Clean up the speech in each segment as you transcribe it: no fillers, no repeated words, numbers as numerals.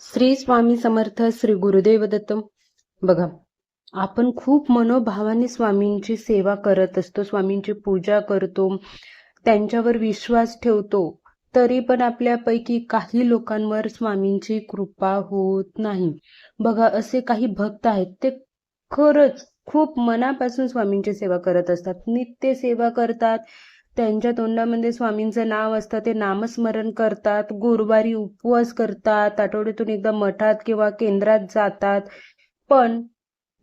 श्री स्वामी समर्थ. श्री गुरुदेव दत्त. बघा, आपण खूप मनोभावाने स्वामींची सेवा करत असतो, स्वामींची पूजा करतो, त्यांच्यावर विश्वास ठेवतो, तरी पण आपल्यापैकी काही लोकांवर स्वामींची कृपा होत नाही. बघा, असे काही भक्त आहेत, ते खरंच खूप मनापासून स्वामींची सेवा करत असतात, नित्य सेवा करतात, त्यांच्या तोंडामध्ये स्वामींचं नाव असतं, ते नामस्मरण करतात, गुरुवारी उपवास करतात, आठवड्यातून एकदा मठात किंवा केंद्रात जातात. पण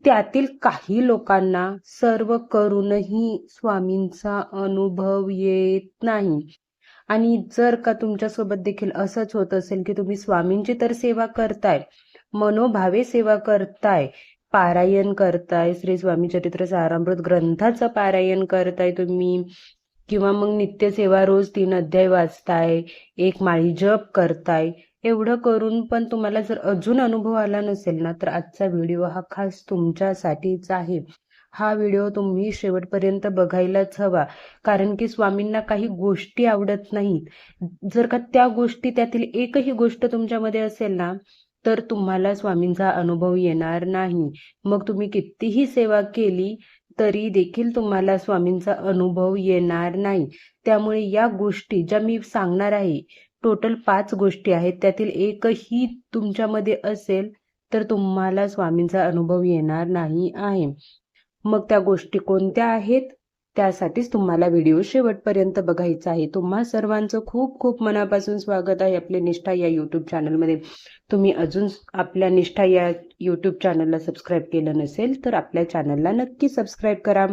त्यातील काही लोकांना सर्व करूनही स्वामींचा अनुभव येत नाही. आणि जर का तुमच्यासोबत देखील असंच होत असेल की तुम्ही स्वामींची तर सेवा करताय, मनोभावे सेवा करताय, पारायण करताय, श्री स्वामी चरित्र सारामृत ग्रंथाचं पारायण करताय तुम्ही, किंवा मग नित्य सेवा रोज 3 अध्याय वाचताय, एक माळी जप करताय, एवढं करून पण तुम्हाला जर अजून अनुभव आला नसेल ना, तर आजचा व्हिडिओ हा खास तुमच्यासाठीच आहे. हा व्हिडिओ तुम्ही शेवटपर्यंत बघायलाच हवा, कारण की स्वामींना काही गोष्टी आवडत नाहीत. जर का त्या गोष्टी, त्यातील एकही गोष्ट तुमच्यामध्ये असेल ना, तर तुम्हाला स्वामींचा अनुभव येणार नाही. मग तुम्ही कितीही सेवा केली तरी देखील तुम्हाला स्वामींचा अनुभव येणार नाही. त्यामुळे या गोष्टी ज्या मी सांगणार आहे, टोटल 5 गोष्टी आहेत, त्यातील एकही तुमच्यामध्ये असेल तर तुम्हाला स्वामींचा अनुभव येणार नाही आहे. मग त्या गोष्टी कोणत्या आहेत, त्यासाठीच तुम्हाला व्हिडिओ शेवटपर्यंत बघायचा आहे. तुम्हा सर्वांचं खूप खूप मनापासून स्वागत आहे आपले निष्ठा या यूट्यूब चॅनलमध्ये. तुम्ही अजून आपल्या निष्ठा या यूट्यूब चॅनलला सबस्क्राईब केलं नसेल तर आपल्या चॅनलला नक्की सबस्क्राईब करा.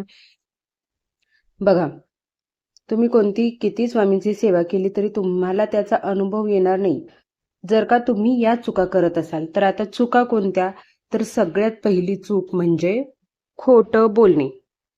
बघा, तुम्ही किती स्वामींची सेवा केली तरी तुम्हाला त्याचा अनुभव येणार नाही, जर का तुम्ही या चुका करत असाल तर. आता चुका कोणत्या? तर सगळ्यात पहिली चूक म्हणजे खोटं बोलणे.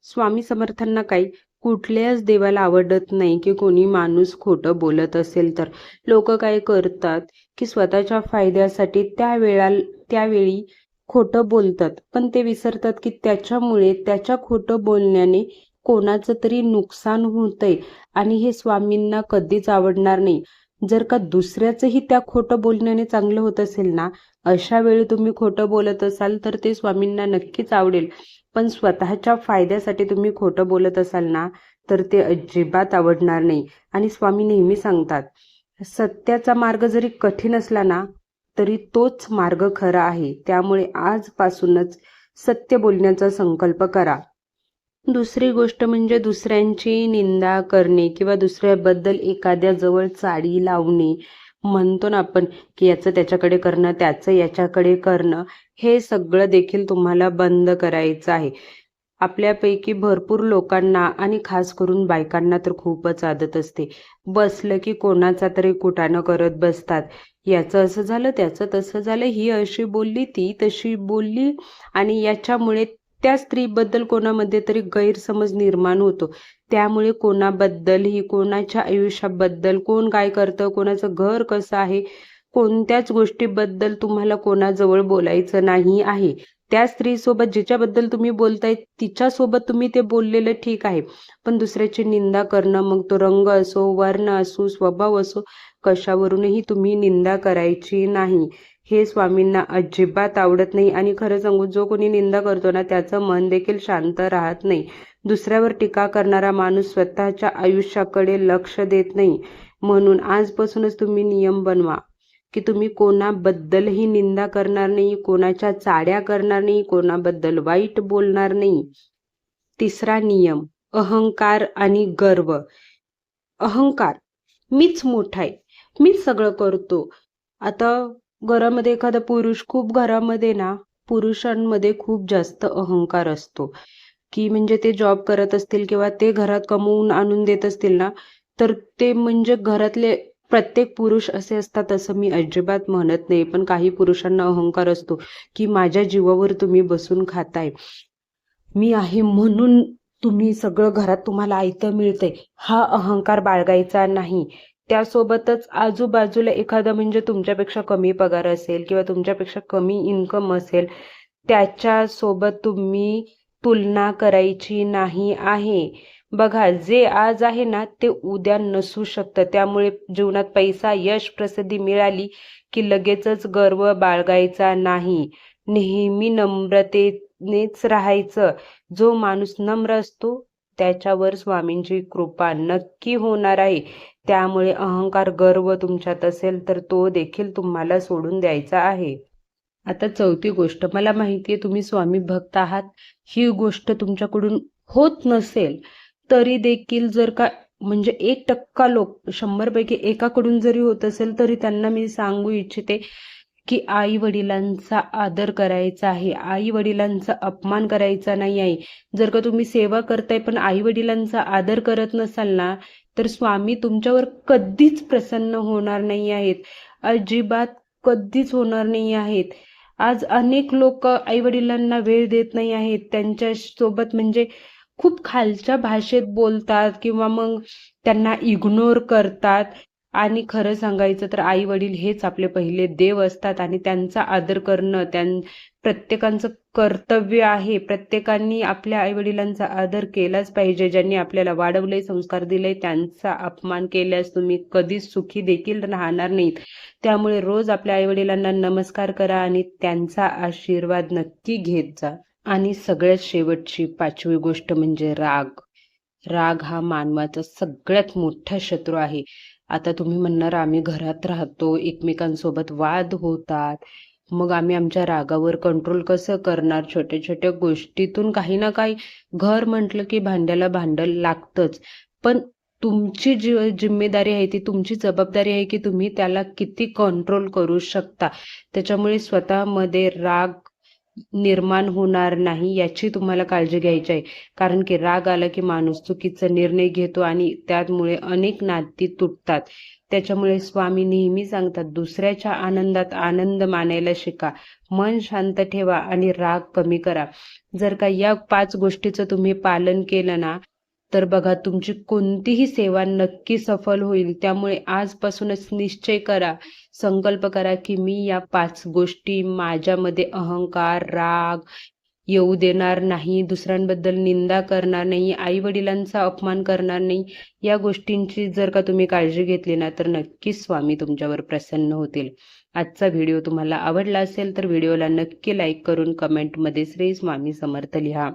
स्वामी समर्थांना काही कुठल्याच देवाला आवडत नाही की कोणी माणूस खोटं बोलत असेल तर. लोक काय करतात की स्वतःच्या फायद्यासाठी त्यावेळी खोटं बोलतात, पण ते विसरतात की त्याच्यामुळे, त्याच्या खोटं बोलण्याने कोणाचं तरी नुकसान होतंय, आणि हे स्वामींना कधीच आवडणार नाही. जर का दुसऱ्याचंही त्या खोटं बोलण्याने चांगलं होत असेल ना, अशा वेळी तुम्ही खोटं बोलत असाल तर ते स्वामींना नक्कीच आवडेल. पण स्वतःच्या फायद्यासाठी तुम्ही खोटं बोलत असाल ना, तर ते अजिबात आवडणार नाही. आणि स्वामी नेहमी सांगतात, सत्याचा मार्ग जरी कठीण असला ना, तरी तोच मार्ग खरा आहे. त्यामुळे आजपासूनच सत्य बोलण्याचा संकल्प करा. दुसरी गोष्ट म्हणजे दुसऱ्यांची निंदा करणे किंवा दुसऱ्याबद्दल एखाद्या जवळ चाडी लावणे. म्हणतो ना आपण की याचं त्याच्याकडे करणं, त्याचं याच्याकडे करणं, हे सगळं देखील तुम्हाला बंद करायचं आहे. आपल्यापैकी भरपूर लोकांना आणि खास करून बायकांना तर खूपच आदत असते, बसलं की कोणाचा तरी कुटाणा करत बसतात. याचं असं झालं, त्याचं तसं झालं, ही अशी बोलली, ती तशी बोलली, आणि याच्यामुळे त्या स्त्रीबद्दल कोणामध्ये तरी गैरसमज निर्माण होतो. त्यामुळे कोणाबद्दलही, कोणाच्या आयुष्याबद्दल, कोण काय करतं, कोणाचं घर कसं आहे, कोणत्याच गोष्टीबद्दल तुम्हाला कोणाजवळ बोलायचं नाही आहे. त्या स्त्रीसोबत जिच्याबद्दल तुम्ही बोलताय तिच्यासोबत तुम्ही ते बोललेलं ठीक आहे, पण दुसऱ्याची निंदा करणं, मग तो रंग असो, वर्ण असो, स्वभाव असो, कशावरूनही तुम्ही निंदा करायची नाही. हे स्वामींना अजिबात आवडत नाही. आणि खरं सांगू, जो कोणी निंदा करतो ना, त्याचं मन देखील शांत राहत नाही. दुसऱ्यावर टीका करणारा माणूस स्वतःच्या आयुष्याकडे लक्ष देत नाही. म्हणून आजपासूनच तुम्ही नियम बनवा की तुम्ही कोणाबद्दलही निंदा करणार नाही, कोणाच्या चाड्या करणार नाही, कोणाबद्दल वाईट बोलणार नाही. तिसरा नियम, अहंकार आणि गर्व. अहंकार, मीच मोठा आहे, मीच सगळं करतो. आता घरामध्ये एखादा पुरुष, खूप घरामध्ये ना पुरुषांमध्ये खूप जास्त अहंकार असतो, की म्हणजे ते जॉब करत असतील किंवा ते घरात कमवून आणून देत असतील ना, तर ते म्हणजे घरातले प्रत्येक पुरुष असे असतात असं मी अजिबात म्हणत नाही. पण काही पुरुषांना अहंकार असतो की माझ्या जीवावर तुम्ही बसून खाताय, मी आहे म्हणून तुम्ही सगळं घरात तुम्हाला आयतं मिळतंय. हा अहंकार बाळगायचा नाही. त्यासोबतच आजूबाजूला एखादा म्हणजे तुमच्यापेक्षा कमी पगार असेल किंवा तुमच्यापेक्षा कमी इन्कम असेल, त्याच्यासोबत तुम्ही तुलना करायची नाही आहे. बघा, जे आज आहे ना ते उद्या नसू शकतं. त्यामुळे जीवनात पैसा, यश, प्रसिद्धी मिळाली की लगेचच गर्व बाळगायचा नाही. नेहमी नम्रतेनेच राहायचं. जो माणूस नम्र असतो त्याच्यावर स्वामींची कृपा नक्की होणार आहे. त्यामुळे अहंकार, गर्व तुमच्यात असेल तर तो देखील तुम्हाला सोडून द्यायचा आहे. आता चौथी गोष्ट, मला माहितीये तुम्ही स्वामी भक्त आहात. ही गोष्ट तुमच्याकडून होत नसेल तरी देखील जर का म्हणजे 1% लोक 100 पैकी एकाकडून जरी होत असेल तरी त्यांना मी सांगू इच्छिते की आई वडिलांचा आदर करायचा आहे. आई वडिलांचा अपमान करायचा नाही आहे. जर का तुम्ही सेवा करताय पण आई वडिलांचा आदर करत नसाल ना तर स्वामी तुमच्यावर कधीच प्रसन्न होणार नाही आहेत. अजिबात कधीच होणार नाही आहेत. आज अनेक लोक आई वडिलांना वेळ देत नाही आहेत. त्यांच्या सोबत म्हणजे खूप खालच्या भाषेत बोलतात किंवा मग त्यांना इग्नोर करतात. आणि खरं सांगायचं तर आई वडील हेच आपले पहिले देव असतात आणि त्यांचा आदर करणं प्रत्येकाचं कर्तव्य आहे. प्रत्येकाने आपल्या आई वडिलांचा आदर केलाच पाहिजे. ज्यांनी आपल्याला वाढवलंय, संस्कार दिले, त्यांचा अपमान केल्यास तुम्ही कधीच सुखी देखील राहणार नाहीत. त्यामुळे रोज आपल्या आई वडिलांना नमस्कार करा आणि त्यांचा आशीर्वाद नक्की घेत जा. आणि सगळ्यात शेवटची 5वी गोष्ट म्हणजे राग. राग हा मानवाचा सगळ्यात मोठा शत्रू आहे. आता तुम्ही म्हणणार आम्ही घरात राहतो, एकमेकांसोबत वाद होतात, मग आम्ही आमच्या रागावर कंट्रोल कसं करणार? छोट्या छोट्या गोष्टीतून काही ना काही, घर म्हटलं की भांड्याला भांडं लागतंच. पण तुमची जिम्मेदारी आहे, ती तुमची जबाबदारी आहे की तुम्ही त्याला किती कंट्रोल करू शकता. त्याच्यामुळे स्वतःमध्ये राग निर्माण होणार नाही याची तुम्हाला काळजी घ्यायची आहे. कारण की राग आला की माणूस चुकीचा निर्णय घेतो आणि त्यामुळे अनेक नाती तुटतात. त्याच्यामुळे स्वामी नेहमी सांगतात, दुसऱ्याच्या आनंदात आनंद मानायला शिका, मन शांत ठेवा आणि राग कमी करा. जर का या 5 गोष्टीचं तुम्ही पालन केलं ना तर बघा तुमची कोणतीही सेवा नक्की सफल होईल. त्यामुळे आजपासूनच निश्चय करा, संकल्प करा की मी या 5 गोष्टी माझ्यामध्ये अहंकार, राग येऊ देणार नाही, दुसऱ्यांबद्दल निंदा करणार नाही, आई वडिलांचा अपमान करणार नाही. या गोष्टींची जर का तुम्ही काळजी घेतली ना तर नक्कीच स्वामी तुमच्यावर प्रसन्न होतील. आजचा व्हिडिओ तुम्हाला आवडला असेल तर व्हिडिओला नक्की लाईक करून कमेंटमध्ये श्री स्वामी समर्थ लिहा.